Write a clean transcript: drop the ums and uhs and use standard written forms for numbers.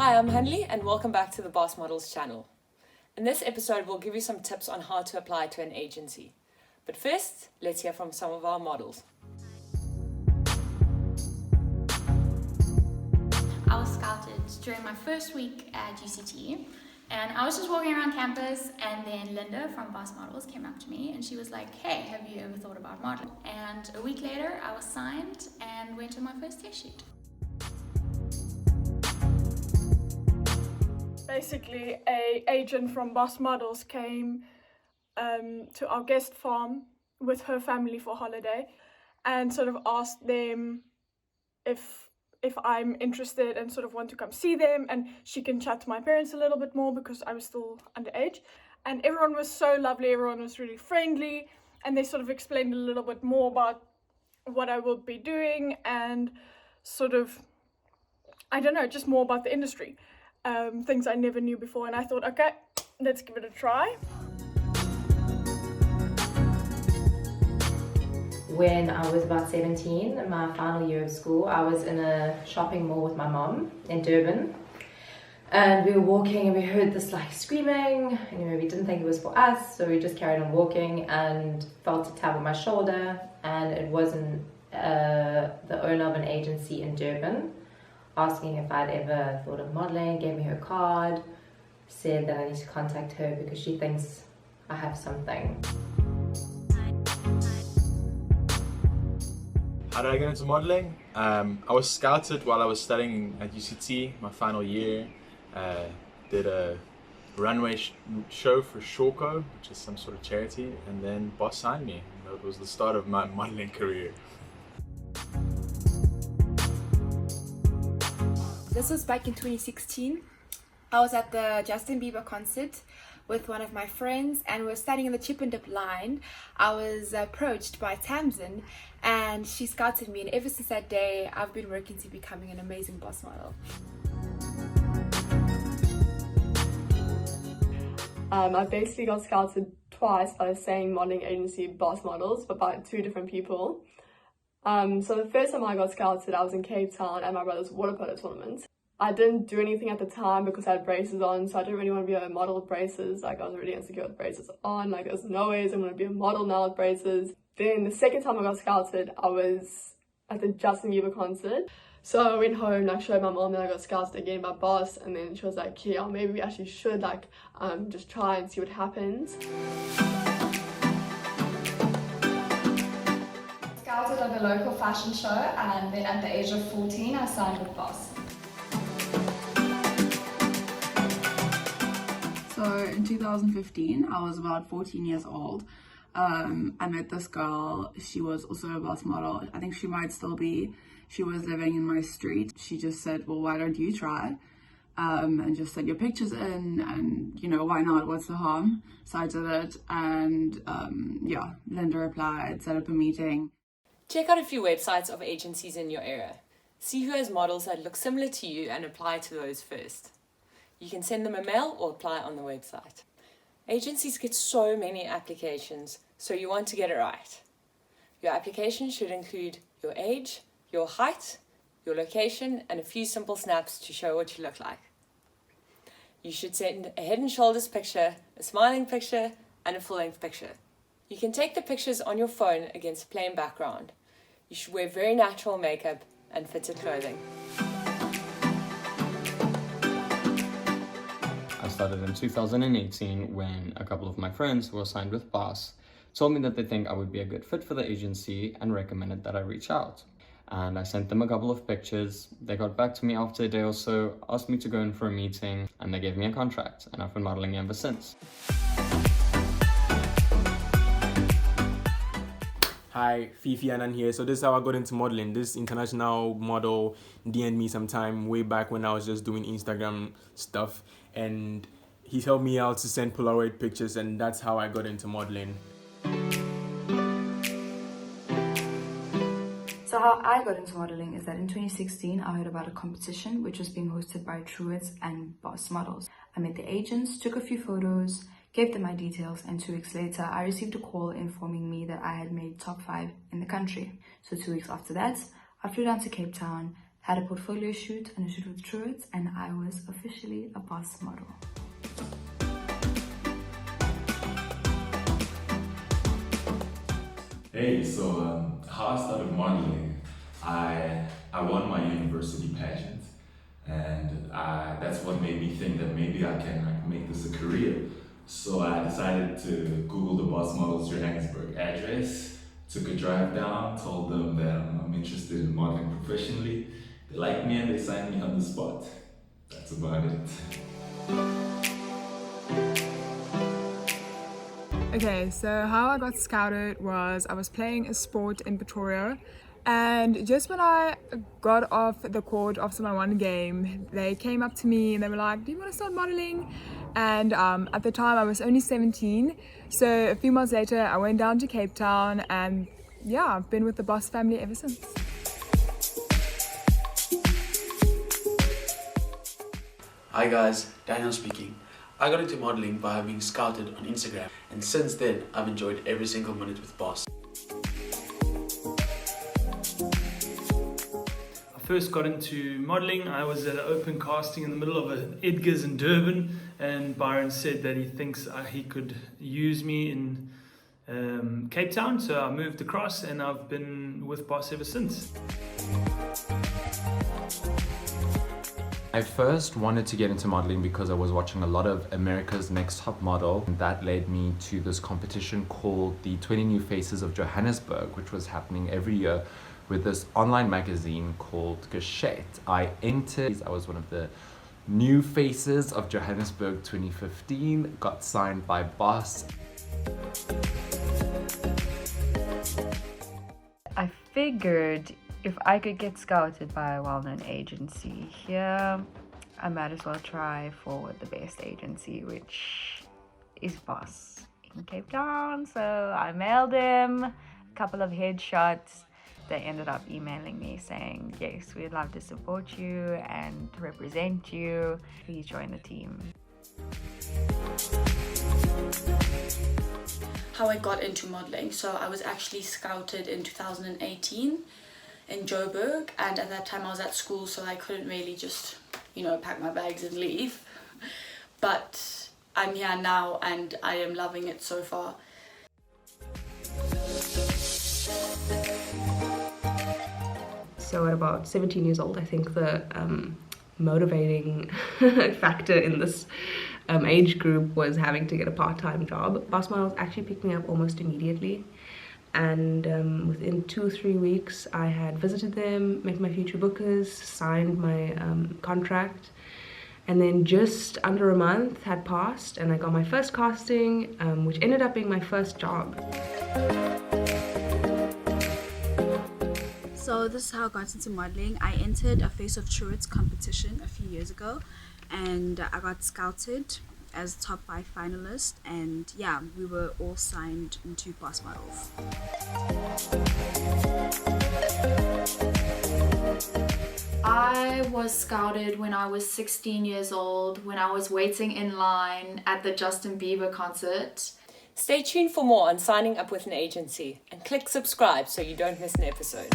Hi, I'm Hanley and welcome back to the Boss Models channel. In this episode, we'll give you some tips on how to apply to an agency. But first, let's hear from some of our models. I was scouted during my first week at UCT, and I was just walking around campus, and then Linda from Boss Models came up to me and she was like, "Hey, have you ever thought about modeling?" And a week later I was signed and went to my first test shoot. Basically, an agent from Boss Models came to our guest farm with her family for holiday and sort of asked them if I'm interested and sort of want to come see them, and she can chat to my parents a little bit more because I was still underage. And everyone was so lovely, everyone was really friendly, and they sort of explained a little bit more about what I will be doing and sort of, I don't know, just more about the industry. Things I never knew before, and I thought, okay, let's give it a try. When I was about 17, in my final year of school, I was in a shopping mall with my mom in Durban. And we were walking and we heard this like screaming, and we didn't think it was for us, so we just carried on walking and felt a tap on my shoulder, and it wasn't the owner of an agency in Durban, asking if I'd ever thought of modeling, gave me her card, said that I need to contact her because she thinks I have something. How did I get into modeling? I was scouted while I was studying at UCT, my final year. Did a runway show for Shawco, which is some sort of charity, and then Boss signed me. And that was the start of my modeling career. This was back in 2016. I was at the Justin Bieber concert with one of my friends, and we were standing in the chip and dip line. I was approached by Tamsin and she scouted me, and ever since that day I've been working to becoming an amazing boss model. I basically got scouted twice by the same modeling agency, Boss Models, but by two different people. So the first time I got scouted, I was in Cape Town at my brother's water polo tournament. I didn't do anything at the time because I had braces on, so I didn't really want to be a model with braces. Like, I was really insecure with braces on. Like, there's no ways I'm going to be a model now with braces. Then the second time I got scouted, I was at the Justin Bieber concert. So I went home, like, showed my mom that I got scouted again by Boss, and then she was like, yeah, maybe we actually should, like, just try and see what happens. Scouted at a local fashion show, and then at the age of 14 I signed with Boss. So in 2015, I was about 14 years old. I met this girl. She was also a boss model. I think she might still be. She was living in my street. She just said, well, why don't you try? And just send your pictures in, and why not? What's the harm? So I did it, and yeah, Linda replied, set up a meeting. Check out a few websites of agencies in your area. See who has models that look similar to you and apply to those first. You can send them a mail or apply on the website. Agencies get so many applications, so you want to get it right. Your application should include your age, your height, your location, and a few simple snaps to show what you look like. You should send a head and shoulders picture, a smiling picture, and a full-length picture. You can take the pictures on your phone against a plain background. You should wear very natural makeup and fitted clothing. I started in 2018 when a couple of my friends who were signed with Boss told me that they think I would be a good fit for the agency and recommended that I reach out. And I sent them a couple of pictures. They got back to me after a day or so, asked me to go in for a meeting, and they gave me a contract, and I've been modeling ever since. Hi, Fifi Annan here. So this is how I got into modeling. This international model DM'd me sometime way back when I was just doing Instagram stuff, and he helped me out to send Polaroid pictures, and that's how I got into modeling. So how I got into modeling is that in 2016, I heard about a competition which was being hosted by Truitt and Boss Models. I met the agents, took a few photos, gave them my details, and 2 weeks later, I received a call informing me that I had made top 5 in the country. So 2 weeks after that, I flew down to Cape Town had a portfolio shoot and a shoot with Truett, and I was officially a boss model. Hey, so how I started modeling, I won my university pageant, and that's what made me think that maybe I can make this a career. So I decided to Google the Boss Models Johannesburg address, took a drive down, told them that I'm interested in modeling professionally. They liked me and they signed me on the spot. That's about it. Okay, so how I got scouted was I was playing a sport in Pretoria, and just when I got off the court after my one game, they came up to me and they were like, do you want to start modeling? And at the time I was only 17, so a few months later I went down to Cape Town, and yeah, I've been with the Boss family ever since. Hi guys, Daniel speaking. I got into modeling by being scouted on Instagram, and since then I've enjoyed every single minute with Boss. I first got into modeling. I was at an open casting in the middle of an Edgar's in Durban, and Byron said that he thinks he could use me in Cape Town, so I moved across and I've been with Boss ever since. I first wanted to get into modeling because I was watching a lot of America's Next Top Model, and that led me to this competition called the 20 New Faces of Johannesburg, which was happening every year with this online magazine called Gazette. I was one of the new faces of Johannesburg 2015, got signed by Boss. I figured if I could get scouted by a well-known agency here, I might as well try for the best agency, which is Boss in Cape Town. So I mailed them a couple of headshots. They ended up emailing me saying, yes, we'd love to support you and represent you. Please join the team. How I got into modeling. So I was actually scouted in 2018 in Joburg, and at that time I was at school, so I couldn't really just, pack my bags and leave. But I'm here now and I am loving it so far. So at about 17 years old, I think the motivating factor in this age group was having to get a part-time job. Boss Models actually picked me up almost immediately, and within 2-3 weeks I had visited them, met my future bookers, signed my contract, and then just under a month had passed and I got my first casting, which ended up being my first job. So this is how I got into modeling. I entered a Face of Truett's competition a few years ago, and I got scouted as top 5 finalist, and yeah, we were all signed into Boss Models. I was scouted when I was 16 years old, when I was waiting in line at the Justin Bieber concert. Stay tuned for more on signing up with an agency, and click subscribe so you don't miss an episode.